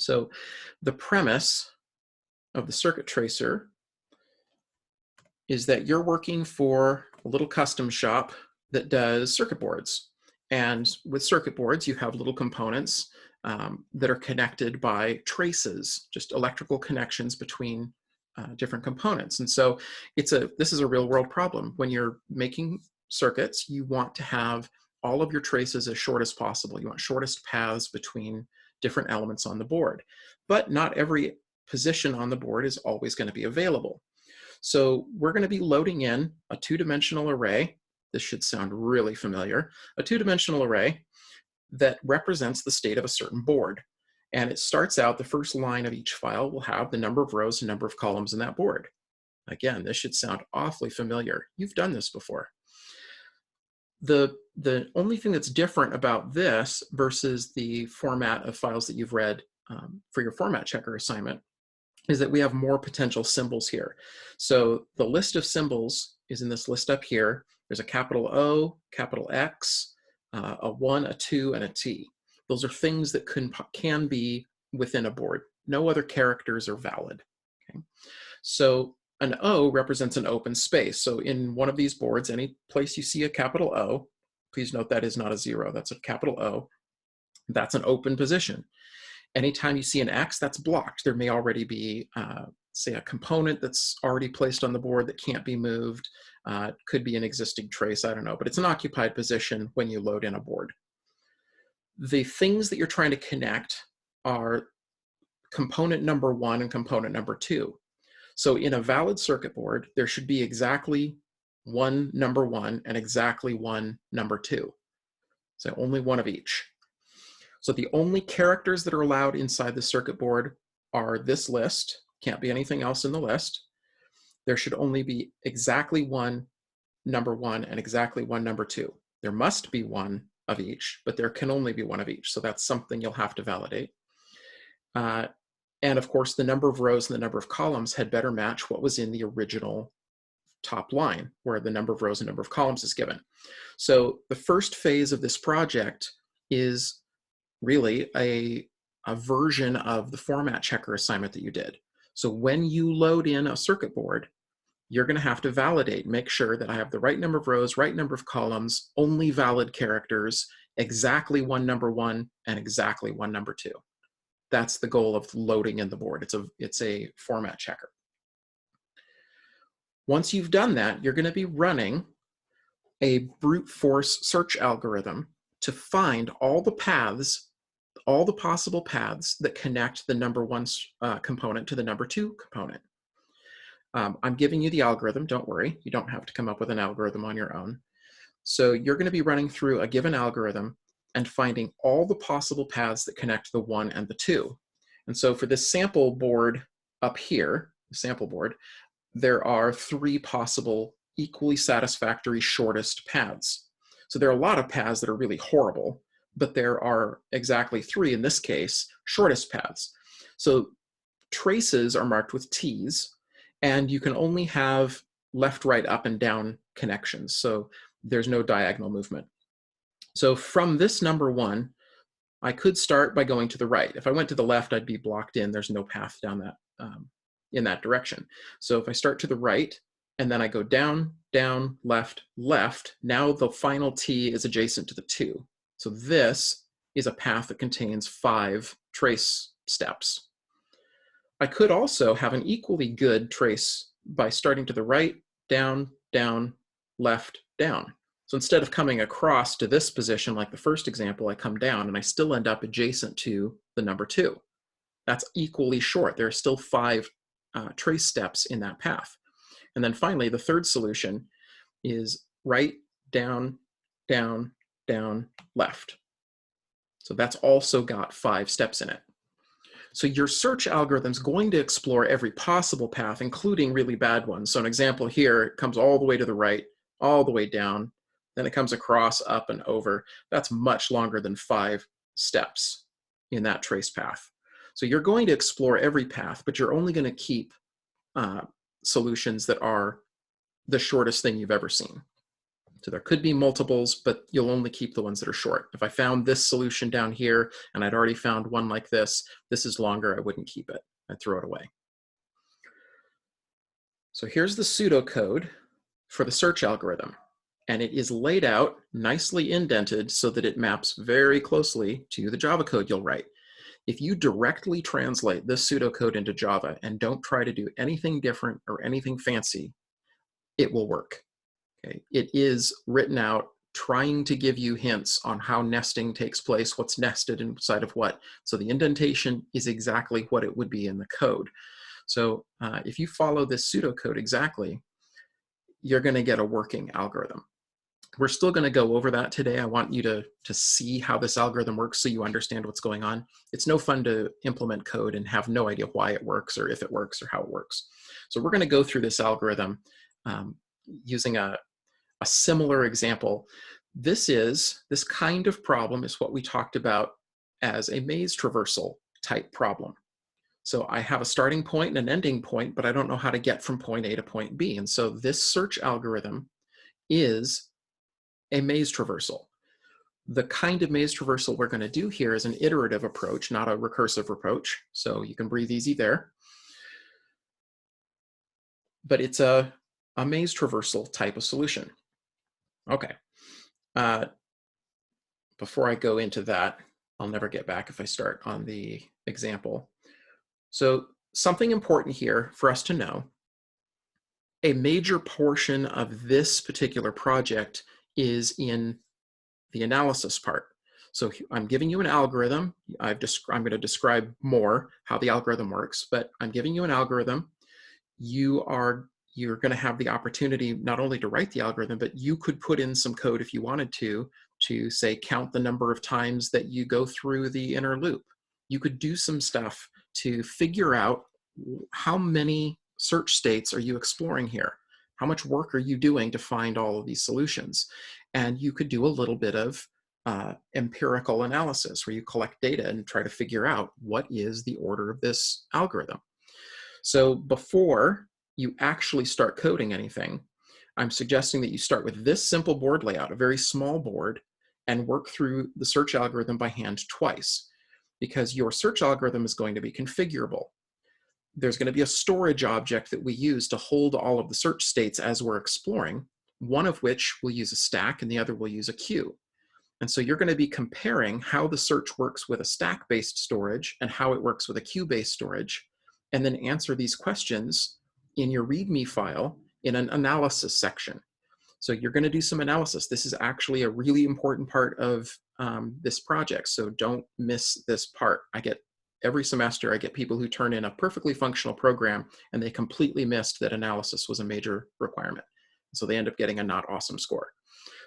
So the premise of the circuit tracer is that you're working for a little custom shop that does circuit boards. And with circuit boards, you have little components that are connected by traces, just electrical connections between different components. And so this is a real world problem. When you're making circuits, you want to have all of your traces as short as possible. You want shortest paths between different elements on the board. But not every position on the board is always going to be available. So we're going to be loading in a two-dimensional array. This should sound really familiar. A two-dimensional array that represents the state of a certain board. And it starts out, the first line of each file will have the number of rows and number of columns in that board. Again, this should sound awfully familiar. You've done this before. The only thing that's different about this versus the format of files that you've read for your format checker assignment is that we have more potential symbols here. So the list of symbols is in this list up here. There's a capital O, capital X, a 1, a 2, and a T. Those are things that can be within a board. No other characters are valid. Okay? So an O represents an open space. So in one of these boards, any place you see a capital O, please note that is not a 0, that's a capital O. That's an open position. Anytime you see an X, that's blocked. There may already be, say, a component that's already placed on the board that can't be moved. It could be an existing trace, I don't know, but it's an occupied position when you load in a board. The things that you're trying to connect are component number 1 and component number 2. So in a valid circuit board, there should be exactly one number 1 and exactly one number 2. So only one of each. So the only characters that are allowed inside the circuit board are this list. Can't be anything else in the list. There should only be exactly one number 1 and exactly one number 2. There must be one of each, but there can only be one of each. So that's something you'll have to validate. And of course, the number of rows and the number of columns had better match what was in the original top line, where the number of rows and number of columns is given. So the first phase of this project is really a version of the format checker assignment that you did. So when you load in a circuit board, you're going to have to validate, make sure that I have the right number of rows, right number of columns, only valid characters, exactly one number 1 and exactly one number 2. That's the goal of loading in the board. It's a format checker. Once you've done that, you're going to be running a brute force search algorithm to find all the paths, all the possible paths that connect the number 1 component to the number 2 component. I'm giving you the algorithm, don't worry. You don't have to come up with an algorithm on your own. So you're going to be running through a given algorithm and finding all the possible paths that connect the 1 and the 2. And so for this sample board up here, the sample board, there are 3 possible equally satisfactory shortest paths. So there are a lot of paths that are really horrible, but there are exactly 3, in this case, shortest paths. So traces are marked with T's, and you can only have left, right, up, and down connections. So there's no diagonal movement. So from this number 1, I could start by going to the right. If I went to the left, I'd be blocked in. There's no path down that in that direction. So if I start to the right, and then I go down, down, left, left, now the final T is adjacent to the 2. So this is a path that contains 5 trace steps. I could also have an equally good trace by starting to the right, down, down, left, down. So instead of coming across to this position like the first example, I come down and I still end up adjacent to the number 2. That's equally short. There are still 5 trace steps in that path. And then finally, the third solution is right, down, down, down, left. So that's also got 5 steps in it. So your search algorithm is going to explore every possible path, including really bad ones. So an example here, it comes all the way to the right, all the way down, then it comes across, up, and over. That's much longer than 5 steps in that trace path. So you're going to explore every path, but you're only going to keep solutions that are the shortest thing you've ever seen. So there could be multiples, but you'll only keep the ones that are short. If I found this solution down here and I'd already found one like this is longer, I wouldn't keep it. I'd throw it away. So here's the pseudocode for the search algorithm. And it is laid out, nicely indented, so that it maps very closely to the Java code you'll write. If you directly translate this pseudocode into Java and don't try to do anything different or anything fancy, it will work. Okay? It is written out trying to give you hints on how nesting takes place, what's nested inside of what. So the indentation is exactly what it would be in the code. So if you follow this pseudocode exactly, you're going to get a working algorithm. We're still going to go over that today. I want you to see how this algorithm works so you understand what's going on. It's no fun to implement code and have no idea why it works or if it works or how it works. So we're going to go through this algorithm using a similar example. This kind of problem is what we talked about as a maze traversal type problem. So I have a starting point and an ending point, but I don't know how to get from point A to point B. And so this search algorithm is a maze traversal. The kind of maze traversal we're going to do here is an iterative approach, not a recursive approach. So you can breathe easy there. But it's a maze traversal type of solution. Okay. Before I go into that, I'll never get back if I start on the example. So something important here for us to know, a major portion of this particular project is in the analysis part. So I'm giving you an algorithm. I'm going to describe more how the algorithm works, but I'm giving you an algorithm. You're going to have the opportunity not only to write the algorithm, but you could put in some code if you wanted to say count the number of times that you go through the inner loop. You could do some stuff to figure out how many search states are you exploring here? How much work are you doing to find all of these solutions? And you could do a little bit of empirical analysis where you collect data and try to figure out what is the order of this algorithm. So before you actually start coding anything, I'm suggesting that you start with this simple board layout, a very small board, and work through the search algorithm by hand twice, because your search algorithm is going to be configurable. There's going to be a storage object that we use to hold all of the search states as we're exploring, one of which will use a stack and the other will use a queue. And so you're going to be comparing how the search works with a stack-based storage and how it works with a queue-based storage, and then answer these questions in your README file in an analysis section. So you're going to do some analysis. This is actually a really important part of this project, so don't miss this part. Every semester, I get people who turn in a perfectly functional program and they completely missed that analysis was a major requirement. So they end up getting a not awesome score.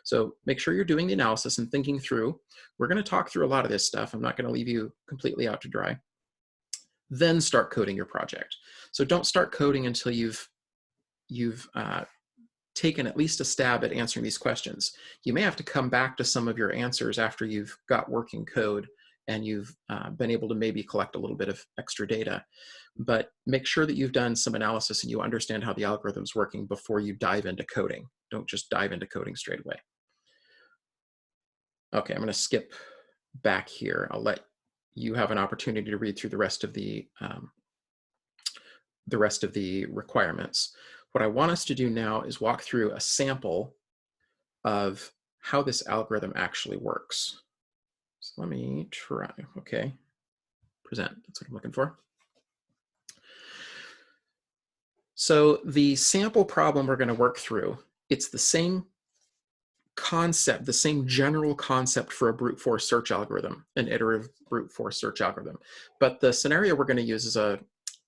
So make sure you're doing the analysis and thinking through. We're going to talk through a lot of this stuff. I'm not going to leave you completely out to dry. Then start coding your project. So don't start coding until you've taken at least a stab at answering these questions. You may have to come back to some of your answers after you've got working code and you've been able to maybe collect a little bit of extra data. But make sure that you've done some analysis and you understand how the algorithm's working before you dive into coding. Don't just dive into coding straight away. Okay, I'm going to skip back here. I'll let you have an opportunity to read through the rest of the requirements. What I want us to do now is walk through a sample of how this algorithm actually works. So let me try, okay, present, that's what I'm looking for. So the sample problem we're going to work through, it's the same concept, the same general concept for a brute force search algorithm, an iterative brute force search algorithm. But the scenario we're going to use is a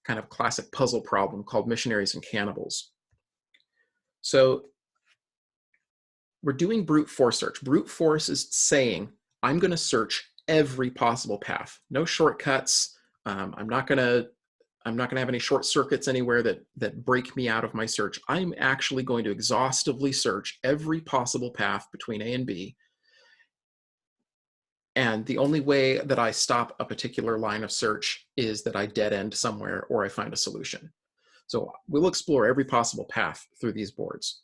kind of classic puzzle problem called missionaries and cannibals. So we're doing brute force search. Brute force is saying, I'm going to search every possible path. No shortcuts. I'm not going to have any short circuits anywhere that break me out of my search. I'm actually going to exhaustively search every possible path between A and B. And the only way that I stop a particular line of search is that I dead end somewhere or I find a solution. So we'll explore every possible path through these boards.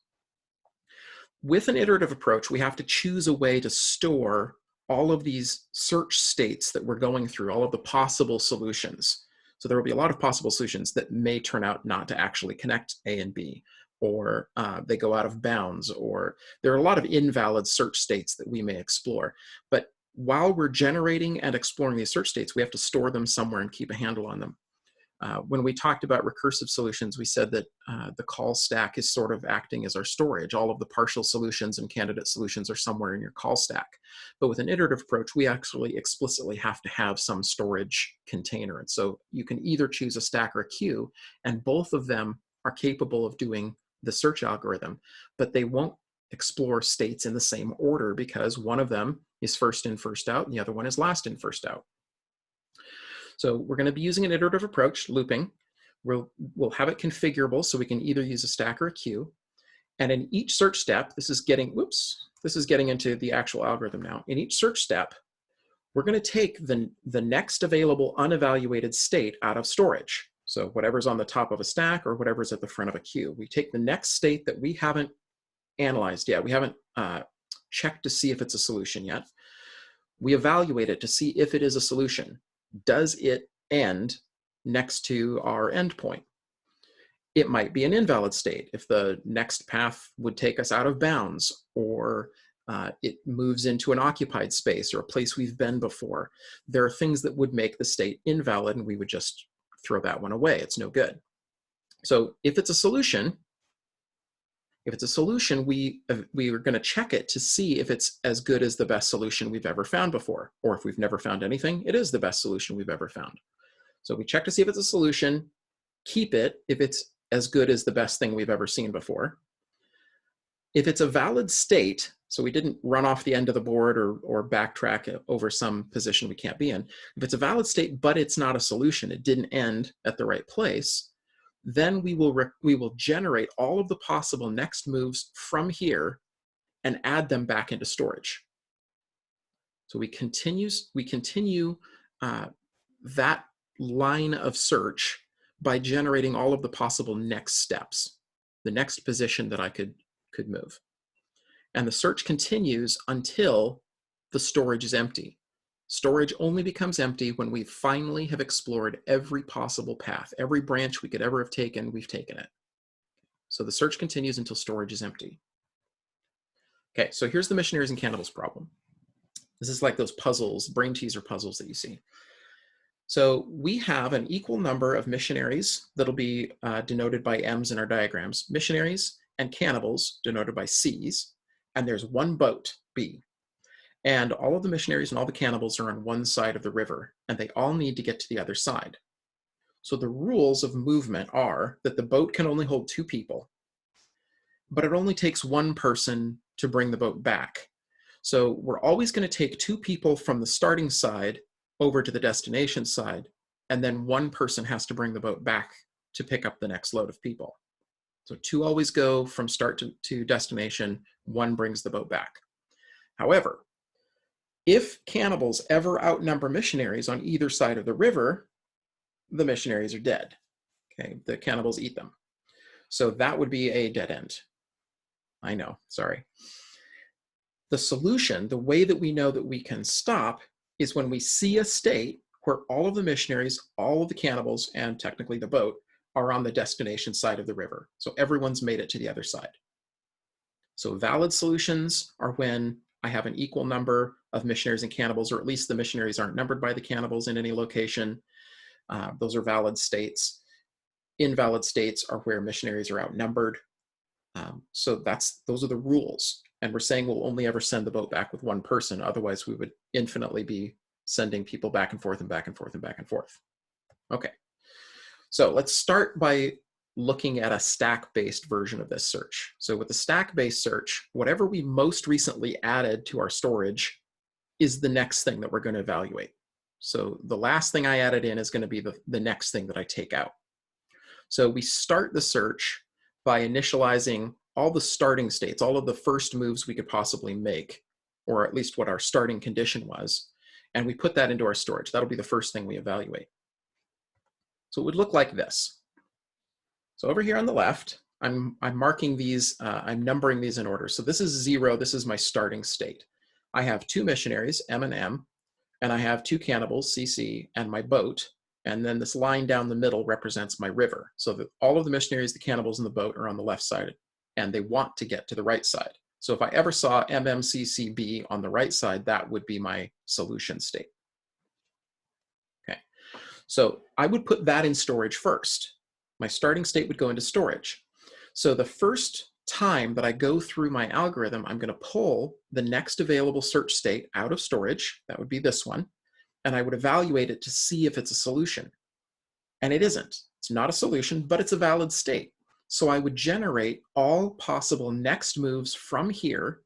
with an iterative approach, we have to choose a way to store all of these search states that we're going through, all of the possible solutions. So there will be a lot of possible solutions that may turn out not to actually connect A and B, or they go out of bounds, or there are a lot of invalid search states that we may explore. But while we're generating and exploring these search states, we have to store them somewhere and keep a handle on them. When we talked about recursive solutions, we said that the call stack is sort of acting as our storage. All of the partial solutions and candidate solutions are somewhere in your call stack. But with an iterative approach, we actually explicitly have to have some storage container. And so you can either choose a stack or a queue, and both of them are capable of doing the search algorithm, but they won't explore states in the same order because one of them is first in, first out, and the other one is last in, first out. So we're going to be using an iterative approach, looping. We'll have it configurable so we can either use a stack or a queue. And in each search step, this is getting into the actual algorithm now. In each search step, we're going to take the next available unevaluated state out of storage. So whatever's on the top of a stack or whatever's at the front of a queue. We take the next state that we haven't analyzed yet. We haven't checked to see if it's a solution yet. We evaluate it to see if it is a solution. Does it end next to our endpoint? It might be an invalid state if the next path would take us out of bounds, or it moves into an occupied space or a place we've been before. There are things that would make the state invalid, and we would just throw that one away. It's no good. So if it's a solution, we are going to check it to see if it's as good as the best solution we've ever found before. Or if we've never found anything, it is the best solution we've ever found. So we check to see if it's a solution, keep it if it's as good as the best thing we've ever seen before. If it's a valid state, so we didn't run off the end of the board or backtrack over some position we can't be in. If it's a valid state, but it's not a solution, it didn't end at the right place, then we will generate all of the possible next moves from here and add them back into storage. So we continue that line of search by generating all of the possible next steps, the next position that I could move. And the search continues until the storage is empty. Storage only becomes empty when we finally have explored every possible path. Every branch we could ever have taken, we've taken it. So the search continues until storage is empty. Okay, so here's the missionaries and cannibals problem. This is like those puzzles, brain teaser puzzles that you see. So we have an equal number of missionaries that'll be denoted by M's in our diagrams, missionaries and cannibals denoted by C's, and there's one boat, B. And all of the missionaries and all the cannibals are on one side of the river, and they all need to get to the other side. So the rules of movement are that the boat can only hold 2 people, but it only takes 1 person to bring the boat back. So we're always going to take 2 people from the starting side over to the destination side, and then 1 person has to bring the boat back to pick up the next load of people. So 2 always go from start to destination, 1 brings the boat back. However, if cannibals ever outnumber missionaries on either side of the river, the missionaries are dead. Okay, the cannibals eat them. So that would be a dead end. I know, sorry. The solution, the way that we know that we can stop, is when we see a state where all of the missionaries, all of the cannibals, and technically the boat are on the destination side of the river. So everyone's made it to the other side. So valid solutions are when I have an equal number of missionaries and cannibals, or at least the missionaries aren't numbered by the cannibals in any location. Those are valid states. Invalid states are where missionaries are outnumbered. So those are the rules. And we're saying we'll only ever send the boat back with 1 person. Otherwise, we would infinitely be sending people back and forth and back and forth and back and forth. Okay, so let's start by looking at a stack-based version of this search. So with the stack-based search, whatever we most recently added to our storage is the next thing that we're going to evaluate. So the last thing I added in is going to be the next thing that I take out. So we start the search by initializing all the starting states, all of the first moves we could possibly make, or at least what our starting condition was, and we put that into our storage. That'll be the first thing we evaluate. So it would look like this. So over here on the left, I'm marking these, I'm numbering these in order. So this is 0, this is my starting state. I have 2 missionaries, M and M, and I have 2 cannibals, CC, and my boat. And then this line down the middle represents my river. So that all of the missionaries, the cannibals, and the boat are on the left side, and they want to get to the right side. So if I ever saw MMCCB on the right side, that would be my solution state. Okay, so I would put that in storage first. My starting state would go into storage. So the first time that I go through my algorithm, I'm going to pull the next available search state out of storage. That would be this one. And I would evaluate it to see if it's a solution. And it isn't. It's not a solution, but it's a valid state. So I would generate all possible next moves from here,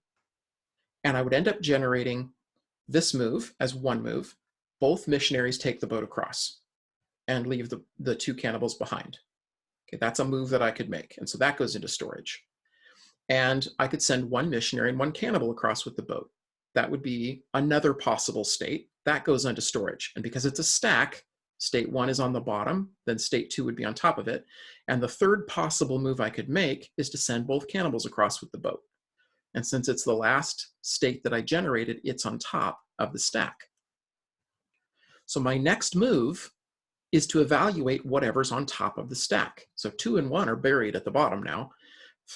and I would end up generating this move as one move. Both missionaries take the boat across and leave the 2 cannibals behind. Okay, that's a move that I could make. And so that goes into storage. And I could send 1 missionary and 1 cannibal across with the boat. That would be another possible state. That goes into storage. And because it's a stack, state 1 is on the bottom, then state 2 would be on top of it. And the third possible move I could make is to send both cannibals across with the boat. And since it's the last state that I generated, it's on top of the stack. So my next move is to evaluate whatever's on top of the stack. So 2 and 1 are buried at the bottom now.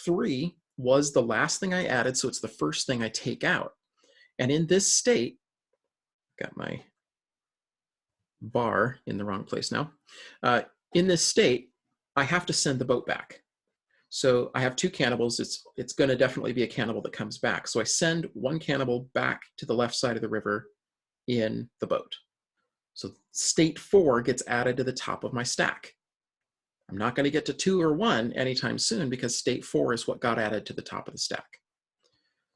3 was the last thing I added, so it's the first thing I take out. And in this state, got my bar in the wrong place now. In this state, I have to send the boat back. So I have 2 cannibals. It's going to definitely be a cannibal that comes back. So I send 1 cannibal back to the left side of the river in the boat. So state 4 gets added to the top of my stack. I'm not going to get to 2 or 1 anytime soon because state 4 is what got added to the top of the stack.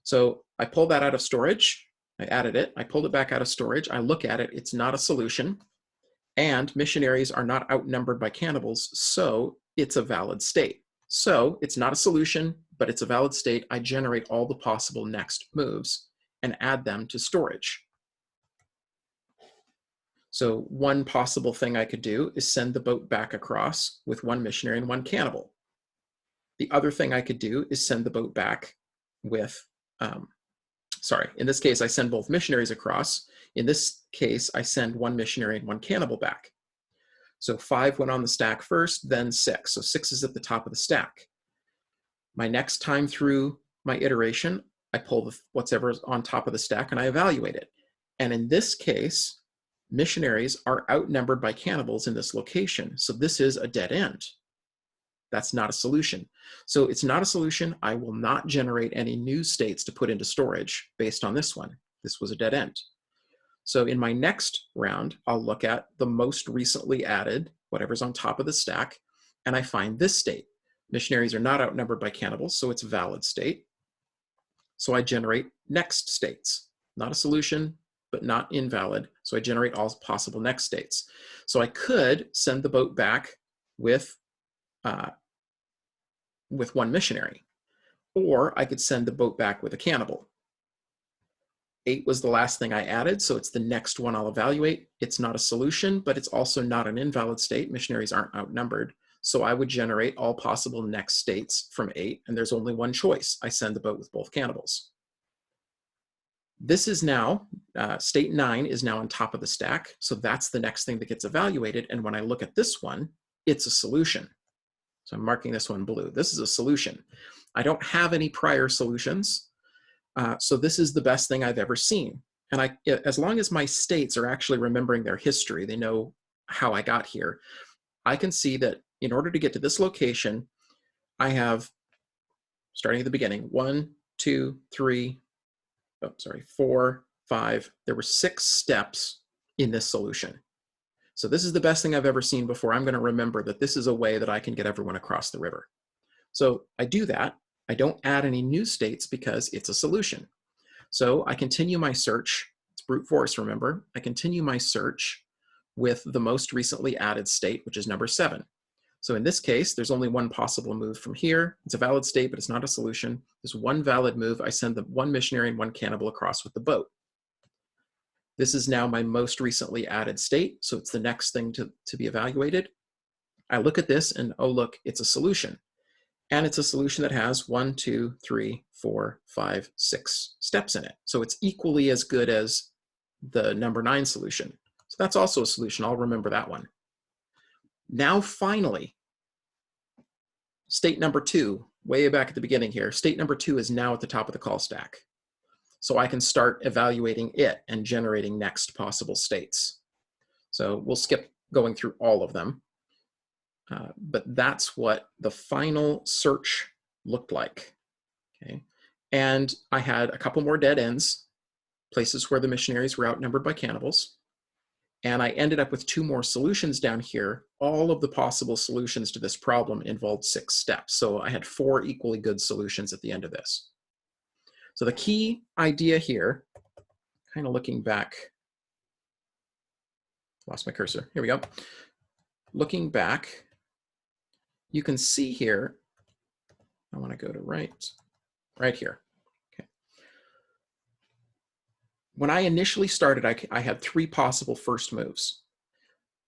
So I pulled that out of storage. I added it. I pulled it back out of storage. I look at it. It's not a solution. And missionaries are not outnumbered by cannibals, so it's a valid state. So it's not a solution, but it's a valid state. I generate all the possible next moves and add them to storage. So one possible thing I could do is send the boat back across with 1 missionary and 1 cannibal. The other thing I could do is send the boat back with, in this case, I send both missionaries across. In this case, I send 1 missionary and 1 cannibal back. So 5 went on the stack first, then 6. So 6 is at the top of the stack. My next time through my iteration, I pull whatever's on top of the stack and I evaluate it. And in this case, missionaries are outnumbered by cannibals in this location. So this is a dead end. That's not a solution. So it's not a solution. I will not generate any new states to put into storage based on this one. This was a dead end. So in my next round, I'll look at the most recently added, whatever's on top of the stack, and I find this state. Missionaries are not outnumbered by cannibals, so it's a valid state. So I generate next states. Not a solution, but not invalid. So I generate all possible next states. So I could send the boat back with 1 missionary, or I could send the boat back with a cannibal. 8 was the last thing I added, so it's the next one I'll evaluate. It's not a solution, but it's also not an invalid state. Missionaries aren't outnumbered. So I would generate all possible next states from 8, and there's only one choice. I send the boat with both cannibals. This is now, state 9 is now on top of the stack, so that's the next thing that gets evaluated, and when I look at this one, it's a solution. So I'm marking this one blue. This is a solution. I don't have any prior solutions, so this is the best thing I've ever seen. And as long as my states are actually remembering their history, they know how I got here, I can see that in order to get to this location, I have, starting at the beginning, 1, 2, 3, 4, 5, there were 6 steps in this solution. So this is the best thing I've ever seen before. I'm going to remember that this is a way that I can get everyone across the river. So I do that. I don't add any new states because it's a solution. So I continue my search. It's brute force, remember. I continue my search with the most recently added state, which is number 7. So in this case, there's only one possible move from here. It's a valid state, but it's not a solution. There's one valid move. I send the 1 missionary and 1 cannibal across with the boat. This is now my most recently added state, so it's the next thing to be evaluated. I look at this and, oh look, it's a solution. And it's a solution that has 1, 2, 3, 4, 5, 6 steps in it. So it's equally as good as the number 9 solution. So that's also a solution. I'll remember that one. Now, finally, state number 2, way back at the beginning here, state number 2 is now at the top of the call stack. So I can start evaluating it and generating next possible states. So we'll skip going through all of them. But that's what the final search looked like. Okay. And I had a couple more dead ends, places where the missionaries were outnumbered by cannibals. And I ended up with 2 more solutions down here. All of the possible solutions to this problem involved 6 steps. So I had 4 equally good solutions at the end of this. So the key idea here, kind of looking back, lost my cursor, here we go. Looking back, you can see here, I want to go to right here. Okay. When I initially started, I had 3 possible first moves,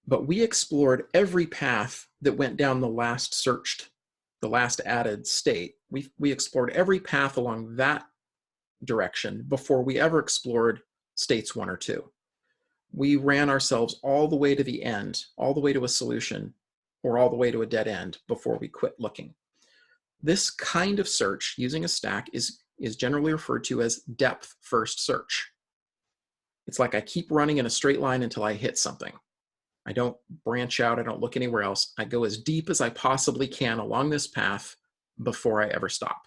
but we explored every path that went down the last searched, the last added state. We explored every path along that direction before we ever explored states 1 or 2. We ran ourselves all the way to the end, all the way to a solution, or all the way to a dead end before we quit looking. This kind of search using a stack is generally referred to as depth first search. It's like I keep running in a straight line until I hit something. I don't branch out, I don't look anywhere else. I go as deep as I possibly can along this path before I ever stop.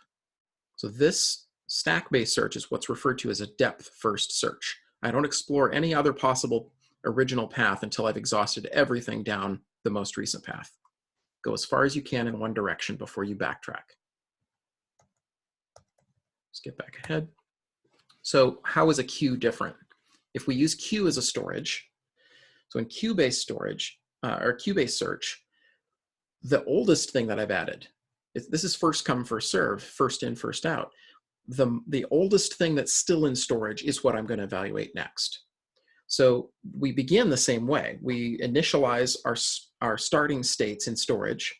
So this stack-based search is what's referred to as a depth first search. I don't explore any other possible original path until I've exhausted everything down the most recent path. Go as far as you can in one direction before you backtrack. Let's get back ahead. So how is a queue different? If we use queue as a storage, so in queue-based storage, or queue-based search, the oldest thing that I've added, this is first come, first serve, first in, first out. The oldest thing that's still in storage is what I'm going to evaluate next. So we begin the same way. We initialize our starting states in storage,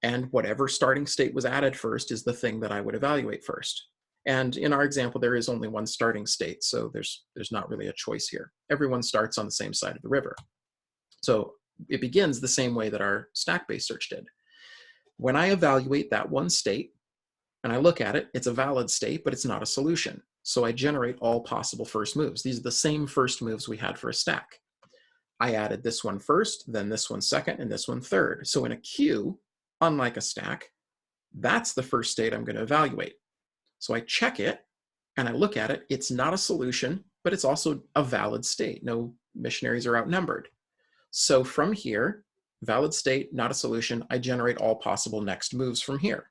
and whatever starting state was added first is the thing that I would evaluate first. And in our example, there is only one starting state, so there's not really a choice here. Everyone starts on the same side of the river. So it begins the same way that our stack-based search did. When I evaluate that one state, and I look at it, it's a valid state, but it's not a solution. So I generate all possible first moves. These are the same first moves we had for a stack. I added this one first, then this one second, and this one third. So in a queue, unlike a stack, that's the first state I'm going to evaluate. So I check it, and I look at it. It's not a solution, but it's also a valid state. No missionaries are outnumbered. So from here, valid state, not a solution, I generate all possible next moves from here.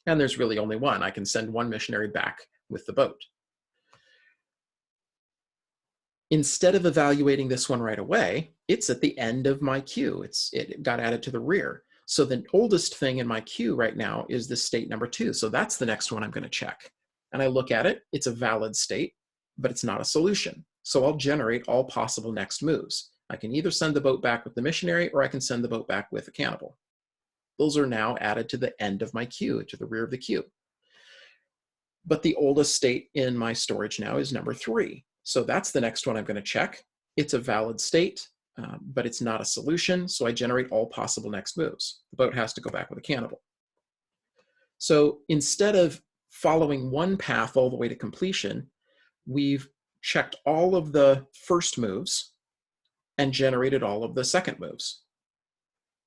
And there's really only one. I can send one missionary back with the boat. Instead of evaluating this one right away, it's at the end of my queue. It got added to the rear. So the oldest thing in my queue right now is this state number 2. So that's the next one I'm going to check. And I look at it, it's a valid state, but it's not a solution. So I'll generate all possible next moves. I can either send the boat back with the missionary, or I can send the boat back with a cannibal. Those are now added to the end of my queue, to the rear of the queue. But the oldest state in my storage now is number 3. So that's the next one I'm going to check. It's a valid state, but it's not a solution. So I generate all possible next moves. The boat has to go back with a cannibal. So instead of following one path all the way to completion, we've checked all of the first moves and generated all of the second moves.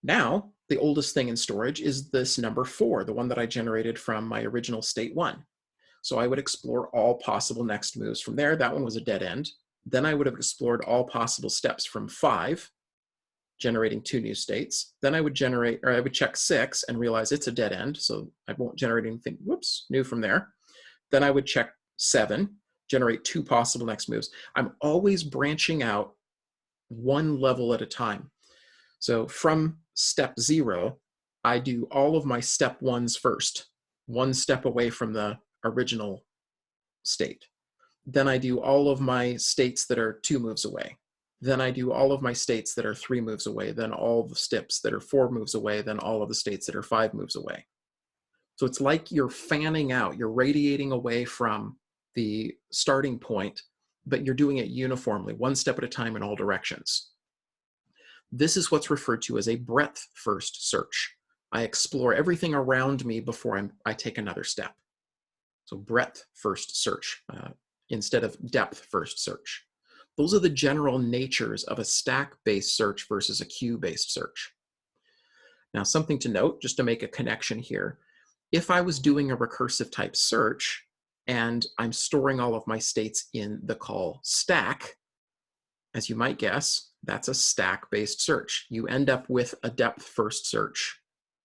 Now, the oldest thing in storage is this number 4, the one that I generated from my original state 1. So I would explore all possible next moves from there. That one was a dead end. Then I would have explored all possible steps from 5, generating 2 new states. Then I would check 6 and realize it's a dead end, so I won't generate anything, new from there. Then I would check 7, generate 2 possible next moves. I'm always branching out one level at a time. So from step 0, I do all of my step 1s first, one step away from the original state. Then I do all of my states that are 2 moves away. Then I do all of my states that are 3 moves away. Then all the steps that are 4 moves away. Then all of the states that are 5 moves away. So it's like you're fanning out, you're radiating away from the starting point, but you're doing it uniformly, one step at a time in all directions. This is what's referred to as a breadth-first search. I explore everything around me before I take another step. So breadth-first search instead of depth-first search. Those are the general natures of a stack-based search versus a queue-based search. Now, something to note, just to make a connection here, if I was doing a recursive type search and I'm storing all of my states in the call stack, as you might guess, that's a stack-based search. You end up with a depth-first search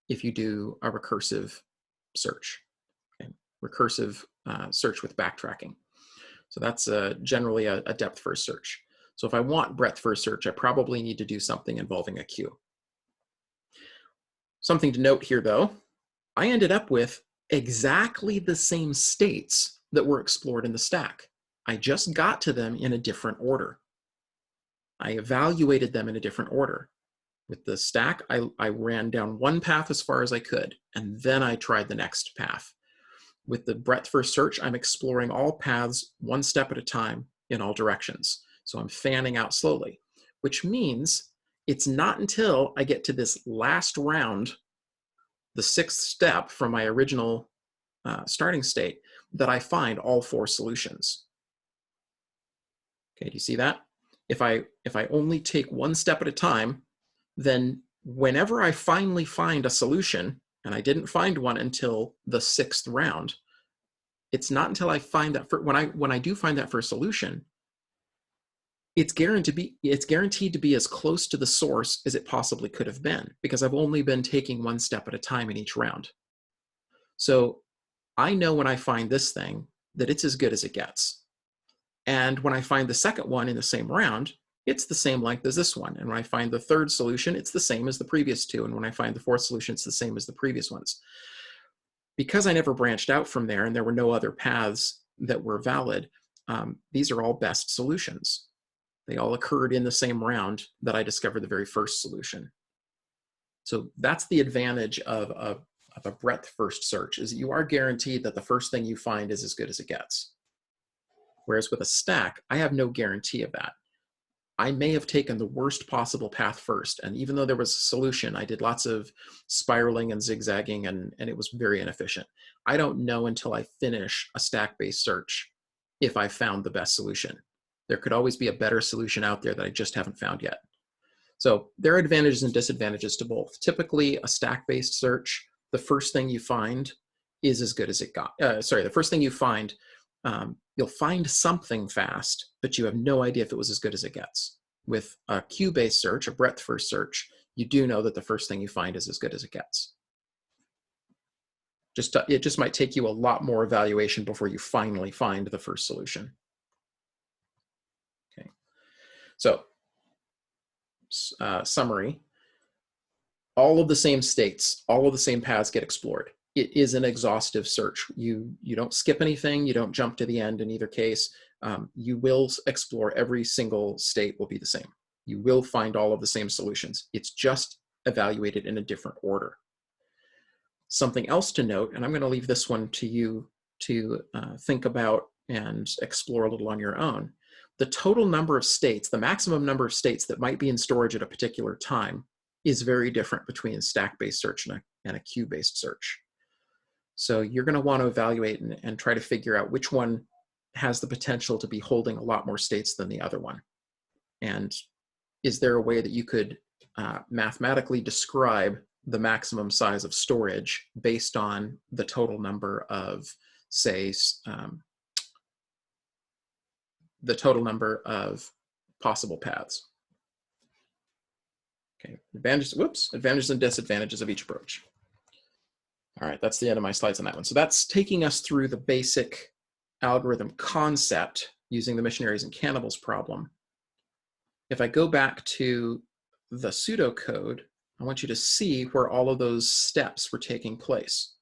if you do a recursive search, okay? Recursive search with backtracking. So that's generally a depth-first search. So if I want breadth-first search, I probably need to do something involving a queue. Something to note here, though, I ended up with exactly the same states that were explored in the stack. I just got to them in a different order. I evaluated them in a different order. With the stack, I ran down one path as far as I could, and then I tried the next path. With the breadth-first search, I'm exploring all paths one step at a time in all directions. So I'm fanning out slowly, which means it's not until I get to this last round, the sixth step from my original starting state, that I find all four solutions. Okay, do you see that? If I only take one step at a time, then whenever I finally find a solution, and I didn't find one until the sixth round, it's not until I find that when I do find that first solution, it's guaranteed to be as close to the source as it possibly could have been, because I've only been taking one step at a time in each round. So I know when I find this thing that it's as good as it gets. And when I find the second one in the same round, it's the same length as this one. And when I find the third solution, it's the same as the previous two. And when I find the fourth solution, it's the same as the previous ones. Because I never branched out from there and there were no other paths that were valid, these are all best solutions. They all occurred in the same round that I discovered the very first solution. So that's the advantage of a breadth-first search, is you are guaranteed that the first thing you find is as good as it gets. Whereas with a stack, I have no guarantee of that. I may have taken the worst possible path first, and even though there was a solution, I did lots of spiraling and zigzagging, and it was very inefficient. I don't know until I finish a stack-based search if I found the best solution. There could always be a better solution out there that I just haven't found yet. So there are advantages and disadvantages to both. Typically, a stack-based search, the first thing you find is as good as it got. The first thing you find, you'll find something fast, but you have no idea if it was as good as it gets. With a queue-based search, a breadth-first search, you do know that the first thing you find is as good as it gets. It just might take you a lot more evaluation before you finally find the first solution. Okay, so summary. All of the same states, all of the same paths get explored. It is an exhaustive search. You don't skip anything, you don't jump to the end in either case. You will explore every single state will be the same. You will find all of the same solutions. It's just evaluated in a different order. Something else to note, and I'm going to leave this one to you to think about and explore a little on your own. The total number of states, the maximum number of states that might be in storage at a particular time, is very different between a stack-based search and a queue-based search. So you're going to want to evaluate and try to figure out which one has the potential to be holding a lot more states than the other one. And is there a way that you could mathematically describe the maximum size of storage based on the total number of, say, the total number of possible paths? Okay, advantages and disadvantages of each approach. All right, that's the end of my slides on that one. So that's taking us through the basic algorithm concept using the missionaries and cannibals problem. If I go back to the pseudocode, I want you to see where all of those steps were taking place.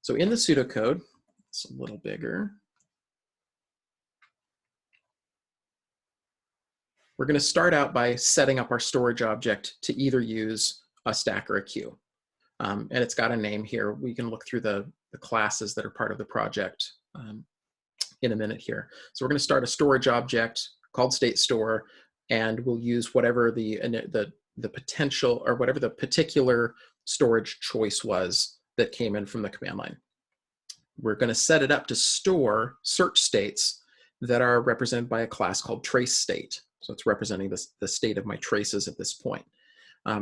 So in the pseudocode, it's a little bigger. We're going to start out by setting up our storage object to either use a stack or a queue. And it's got a name here. We can look through the classes that are part of the project in a minute here. So we're going to start a storage object called state store, and we'll use whatever the potential, or whatever the particular storage choice was that came in from the command line. We're going to set it up to store search states that are represented by a class called trace state. So it's representing the state of my traces at this point.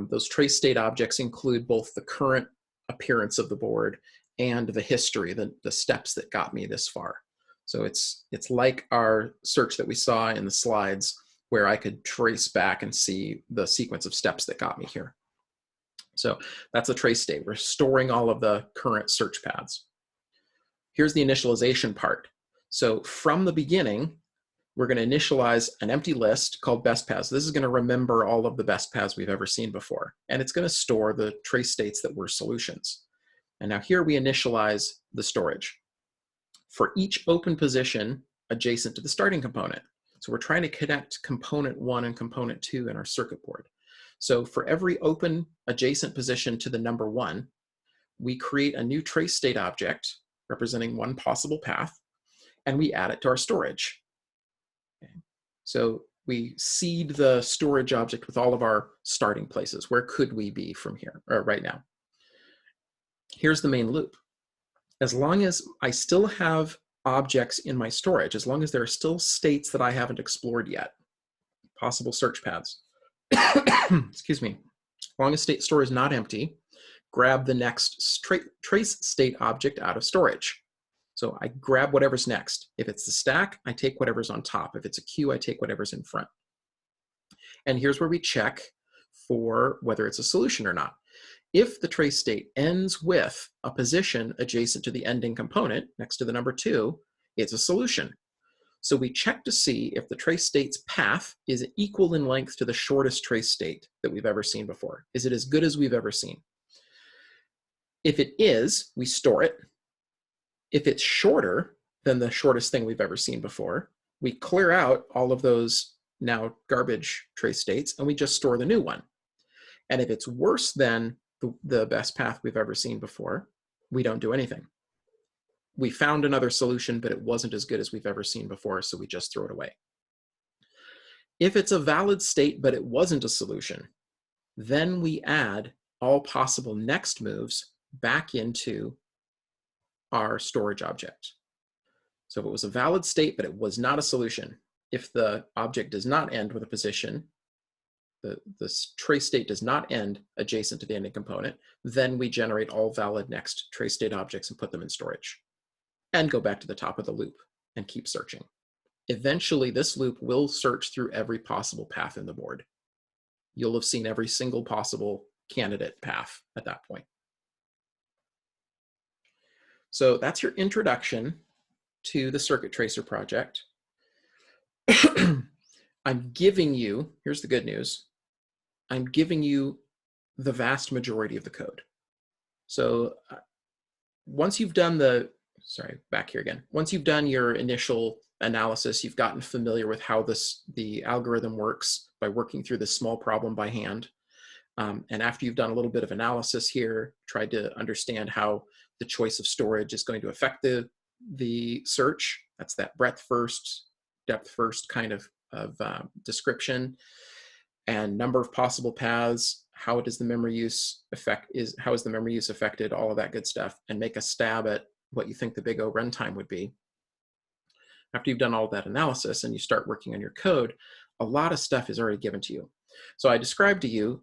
Those trace state objects include both the current appearance of the board and the history, the steps that got me this far. So it's like our search that we saw in the slides, where I could trace back and see the sequence of steps that got me here. So that's a trace state. We're storing all of the current search paths. Here's the initialization part. So from the beginning, we're going to initialize an empty list called best paths. This is going to remember all of the best paths we've ever seen before, and it's going to store the trace states that were solutions. And now here we initialize the storage for each open position adjacent to the starting component. So we're trying to connect component 1 and component 2 in our circuit board. So for every open adjacent position to the number 1, we create a new trace state object representing one possible path, and we add it to our storage. Okay. So we seed the storage object with all of our starting places. Where could we be from here, or right now? Here's the main loop. As long as I still have objects in my storage, as long as there are still states that I haven't explored yet, possible search paths, excuse me, as long as state store is not empty, grab the next trace state object out of storage. So I grab whatever's next. If it's the stack, I take whatever's on top. If it's a queue, I take whatever's in front. And here's where we check for whether it's a solution or not. If the trace state ends with a position adjacent to the ending component next to the number 2, it's a solution. So we check to see if the trace state's path is equal in length to the shortest trace state that we've ever seen before. Is it as good as we've ever seen? If it is, we store it. If it's shorter than the shortest thing we've ever seen before, we clear out all of those now garbage trace states, and we just store the new one. And if it's worse than the best path we've ever seen before, we don't do anything. We found another solution, but it wasn't as good as we've ever seen before, so we just throw it away. If it's a valid state, but it wasn't a solution, then we add all possible next moves back into our storage object. So if it was a valid state, but it was not a solution, if the object does not end with a position, the trace state does not end adjacent to the ending component, then we generate all valid next trace state objects and put them in storage, and go back to the top of the loop and keep searching. Eventually, this loop will search through every possible path in the board. You'll have seen every single possible candidate path at that point. So that's your introduction to the CircuitTracer project. I'm giving you, here's the good news, I'm giving you the vast majority of the code. So once you've done once you've done your initial analysis, you've gotten familiar with how the algorithm works by working through this small problem by hand. And after you've done a little bit of analysis here, tried to understand how the choice of storage is going to affect the search, that's that breadth first, depth first kind of description, and number of possible paths, how does the memory use how is the memory use affected, all of that good stuff, and make a stab at what you think the big O runtime would be. After you've done all of that analysis and you start working on your code, a lot of stuff is already given to you. So I described to you,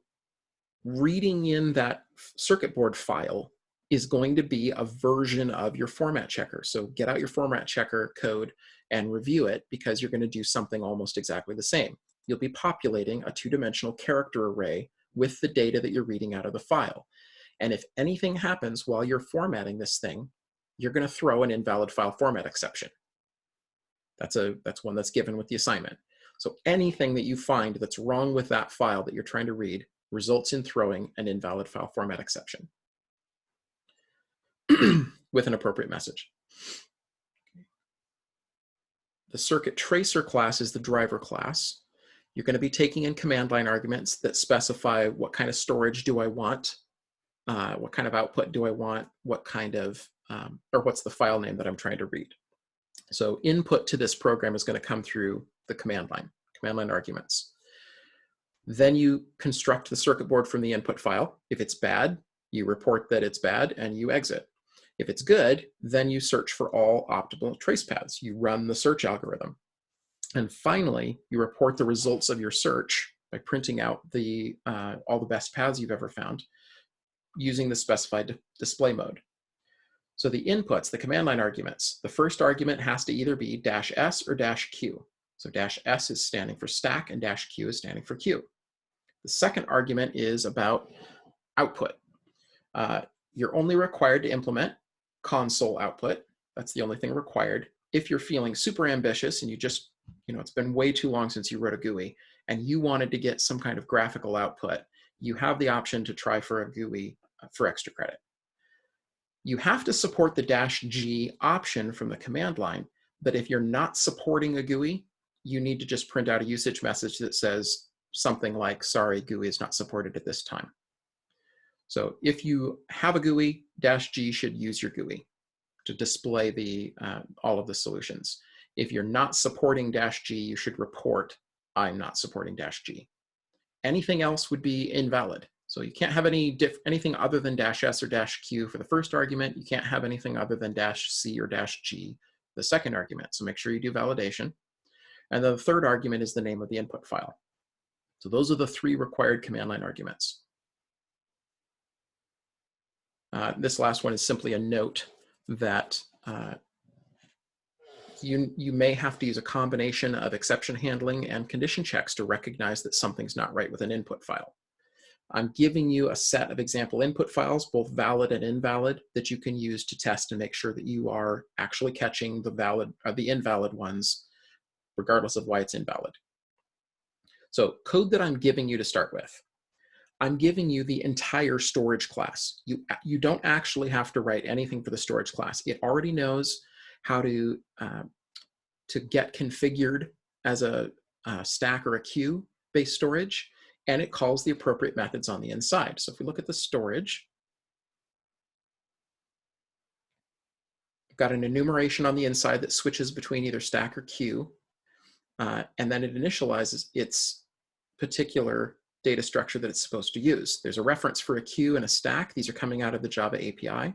reading in that circuit board file is going to be a version of your format checker. So get out your format checker code and review it, because you're going to do something almost exactly the same. You'll be populating a two-dimensional character array with the data that you're reading out of the file. And if anything happens while you're formatting this thing, you're going to throw an invalid file format exception. That's one that's given with the assignment. So anything that you find that's wrong with that file that you're trying to read results in throwing an invalid file format exception with an appropriate message. The CircuitTracer class is the driver class. You're going to be taking in command line arguments that specify what kind of storage do I want what kind of output do I want, what kind of, or what's the file name that I'm trying to read. So input to this program is going to come through the command line arguments. Then you construct the circuit board from the input file. If it's bad, you report that it's bad and you exit. If it's good, then you search for all optimal trace paths. You run the search algorithm. And finally, you report the results of your search by printing out all the best paths you've ever found using the specified display mode. So the inputs, the command line arguments, the first argument has to either be -S or -Q. So -S is standing for stack and -Q is standing for queue. The second argument is about output. You're only required to implement console output. That's the only thing required. If you're feeling super ambitious and you just, it's been way too long since you wrote a GUI and you wanted to get some kind of graphical output, you have the option to try for a GUI for extra credit. You have to support the -G option from the command line, but if you're not supporting a GUI, you need to just print out a usage message that says something like, sorry, GUI is not supported at this time. So if you have a GUI, -G should use your GUI to display all of the solutions. If you're not supporting -G, you should report, I'm not supporting -G. Anything else would be invalid. So you can't have anything other than -S or -Q for the first argument. You can't have anything other than -C or -G, the second argument. So make sure you do validation. And then the third argument is the name of the input file. So those are the three required command line arguments. This last one is simply a note that you may have to use a combination of exception handling and condition checks to recognize that something's not right with an input file. I'm giving you a set of example input files, both valid and invalid, that you can use to test and make sure that you are actually catching the invalid ones, regardless of why it's invalid. So code that I'm giving you to start with. I'm giving you the entire storage class. You don't actually have to write anything for the storage class. It already knows how to get configured as a stack or a queue-based storage, and it calls the appropriate methods on the inside. So if we look at the storage, I've got an enumeration on the inside that switches between either stack or queue, and then it initializes its particular data structure that it's supposed to use. There's a reference for a queue and a stack. These are coming out of the Java API.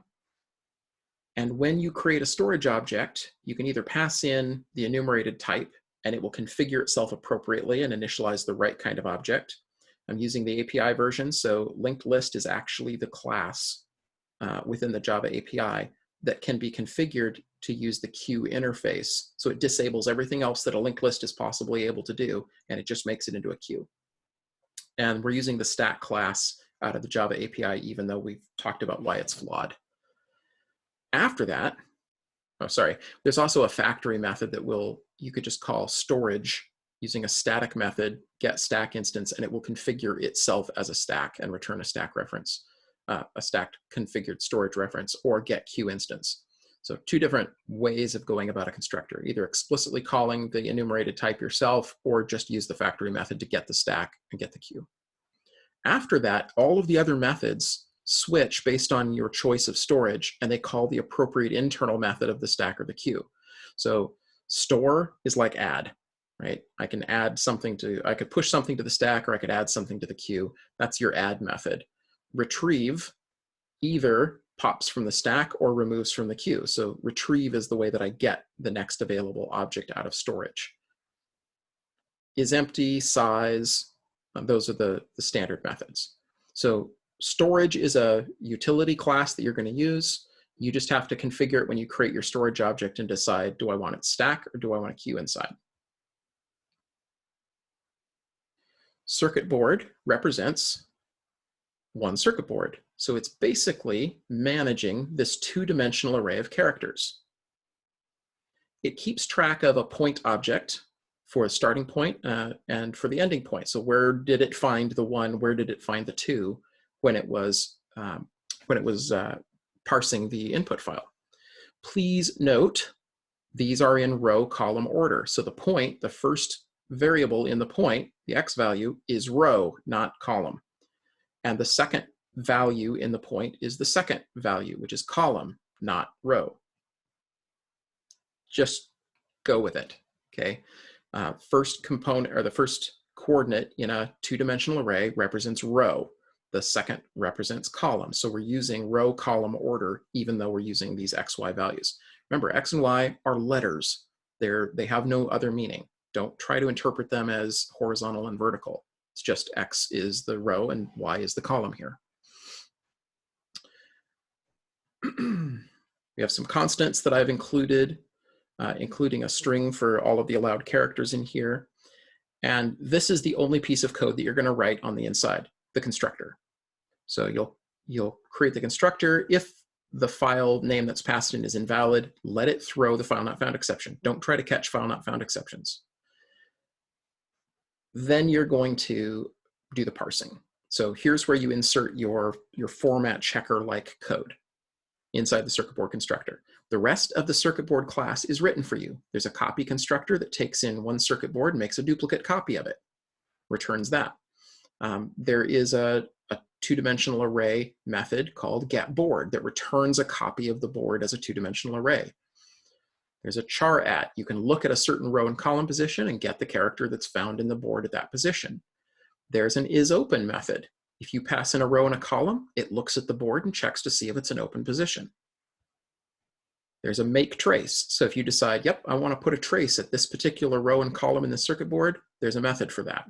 And when you create a storage object, you can either pass in the enumerated type, and it will configure itself appropriately and initialize the right kind of object. I'm using the API version, so linked list is actually the class within the Java API that can be configured to use the queue interface. So it disables everything else that a linked list is possibly able to do, and it just makes it into a queue. And we're using the stack class out of the Java API, even though we've talked about why it's flawed. After that, there's also a factory method that you could just call storage using a static method, get stack instance, and it will configure itself as a stack and return a stack reference, a stacked configured storage reference, or get queue instance. So two different ways of going about a constructor, either explicitly calling the enumerated type yourself, or just use the factory method to get the stack and get the queue. After that, all of the other methods switch based on your choice of storage, and they call the appropriate internal method of the stack or the queue. So store is like add, right? I could push something to the stack, or I could add something to the queue. That's your add method. Retrieve either pops from the stack or removes from the queue. So retrieve is the way that I get the next available object out of storage. Is empty, size, those are the standard methods. So storage is a utility class that you're going to use. You just have to configure it when you create your storage object and decide, do I want it stack or do I want a queue inside? Circuit board represents one circuit board. So it's basically managing this two-dimensional array of characters. It keeps track of a point object for a starting point and for the ending point. So where did it find the one, where did it find the two when it was parsing the input file. Please note, these are in row column order. So the point, the first variable in the point, the x value, is row, not column. And the second value in the point is the second value, which is column, not row. Just go with it, okay? First component, or the first coordinate in a two-dimensional array represents row. The second represents column. So we're using row column order, even though we're using these X, Y values. Remember, X and Y are letters. They have no other meaning. Don't try to interpret them as horizontal and vertical. It's just X is the row and Y is the column here. We have some constants that I've included, including a string for all of the allowed characters in here. And this is the only piece of code that you're going to write on the inside, the constructor. So you'll create the constructor. If the file name that's passed in is invalid, let it throw the file not found exception. Don't try to catch file not found exceptions. Then you're going to do the parsing. So here's where you insert your format checker-like code inside the circuit board constructor. The rest of the circuit board class is written for you. There's a copy constructor that takes in one circuit board and makes a duplicate copy of it, returns that. There is a two-dimensional array method called getBoard that returns a copy of the board as a two-dimensional array. There's a char at. You can look at a certain row and column position and get the character that's found in the board at that position. There's an isOpen method. If you pass in a row and a column, it looks at the board and checks to see if it's an open position. There's a make trace. So if you decide, yep, I want to put a trace at this particular row and column in the circuit board, there's a method for that.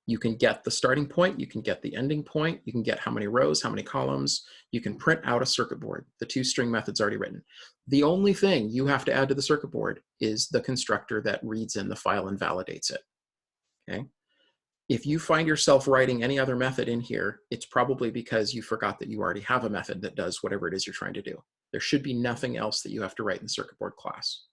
You can get the starting point, you can get the ending point, you can get how many rows, how many columns, you can print out a circuit board. The two-string method's already written. The only thing you have to add to the circuit board is the constructor that reads in the file and validates it, okay? If you find yourself writing any other method in here, it's probably because you forgot that you already have a method that does whatever it is you're trying to do. There should be nothing else that you have to write in the circuit board class.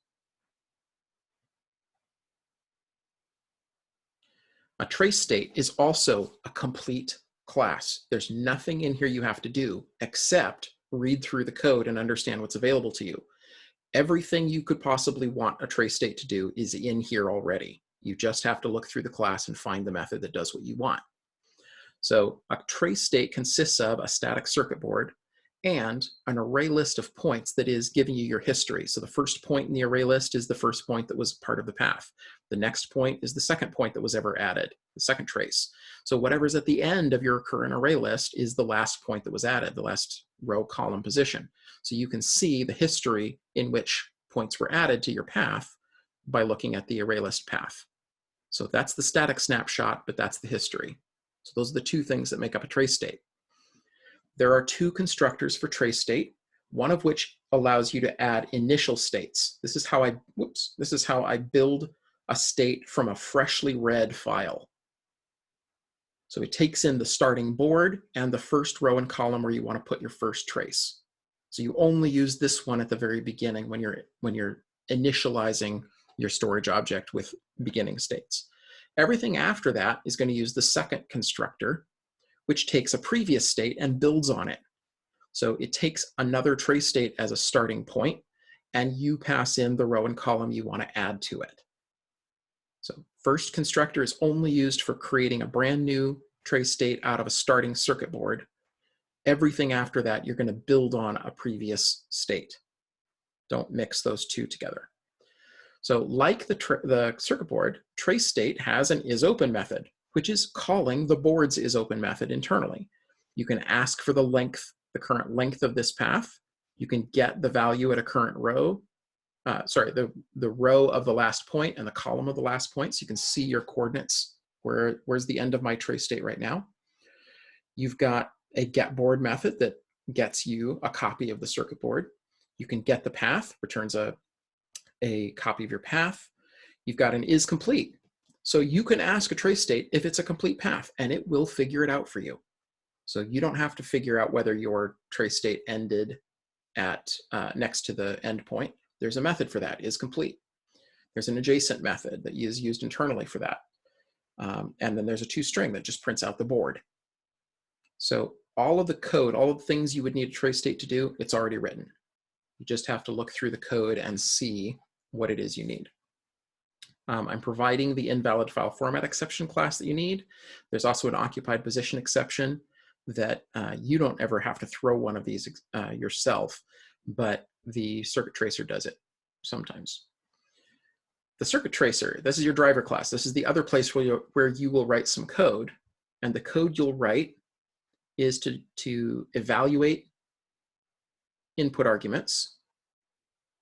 A trace state is also a complete class. There's nothing in here you have to do except read through the code and understand what's available to you. Everything you could possibly want a trace state to do is in here already. You just have to look through the class and find the method that does what you want. So a trace state consists of a static circuit board and an array list of points that is giving you your history. So the first point in the array list is the first point that was part of the path. The next point is the second point that was ever added, the second trace. So whatever's at the end of your current array list is the last point that was added, the last row column position. So you can see the history in which points were added to your path by looking at the array list path. So that's the static snapshot, but that's the history. So those are the two things that make up a trace state. There are two constructors for trace state, one of which allows you to add initial states. This is how I build a state from a freshly read file. So it takes in the starting board and the first row and column where you want to put your first trace. So you only use this one at the very beginning when you're initializing your storage object with beginning states. Everything after that is going to use the second constructor, which takes a previous state and builds on it. So it takes another trace state as a starting point, and you pass in the row and column you want to add to it. So first constructor is only used for creating a brand new trace state out of a starting circuit board. Everything after that, you're going to build on a previous state. Don't mix those two together. So like the circuit board, trace state has an isOpen method, which is calling the board's isOpen method internally. You can ask for the length, the current length of this path. You can get the value at a current row, the row of the last point and the column of the last point, so you can see your coordinates. Where's the end of my trace state right now? You've got a getBoard method that gets you a copy of the circuit board. You can get the path, returns a copy of your path. You've got an isComplete. So you can ask a trace state if it's a complete path, and it will figure it out for you. So you don't have to figure out whether your trace state ended at next to the endpoint. There's a method for that, isComplete. There's an adjacent method that is used internally for that. And then there's a toString that just prints out the board. So all of the code, all of the things you would need a trace state to do, it's already written. You just have to look through the code and see what it is you need. I'm providing the invalid file format exception class that you need. There's also an occupied position exception. that you don't ever have to throw one of these yourself, but the circuit tracer does it sometimes. The circuit tracer, this is your driver class. This is the other place where you will write some code. And the code you'll write is to evaluate input arguments.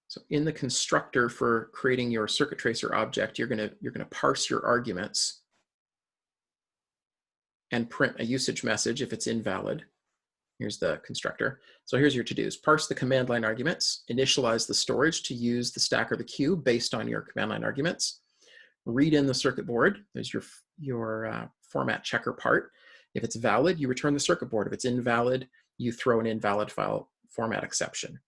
So in the constructor for creating your circuit tracer object, you're gonna parse your arguments and print a usage message if it's invalid. Here's the constructor. So here's your to-dos. Parse the command line arguments, initialize the storage to use the stack or the queue based on your command line arguments. Read in the circuit board. There's your format checker part. If it's valid, you return the circuit board. If it's invalid, you throw an invalid file format exception.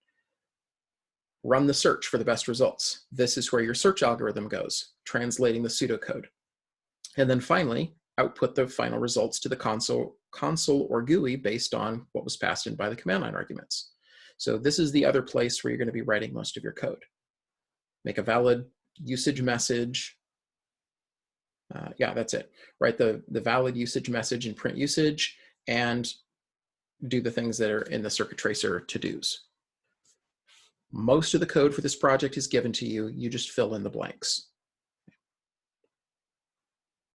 Run the search for the best results. This is where your search algorithm goes, translating the pseudocode. And then finally, output the final results to the console or GUI based on what was passed in by the command line arguments. So this is the other place where you're going to be writing most of your code. Make a valid usage message. Yeah, that's it. Write the valid usage message and print usage, and do the things that are in the circuit tracer to-dos. Most of the code for this project is given to you. You just fill in the blanks.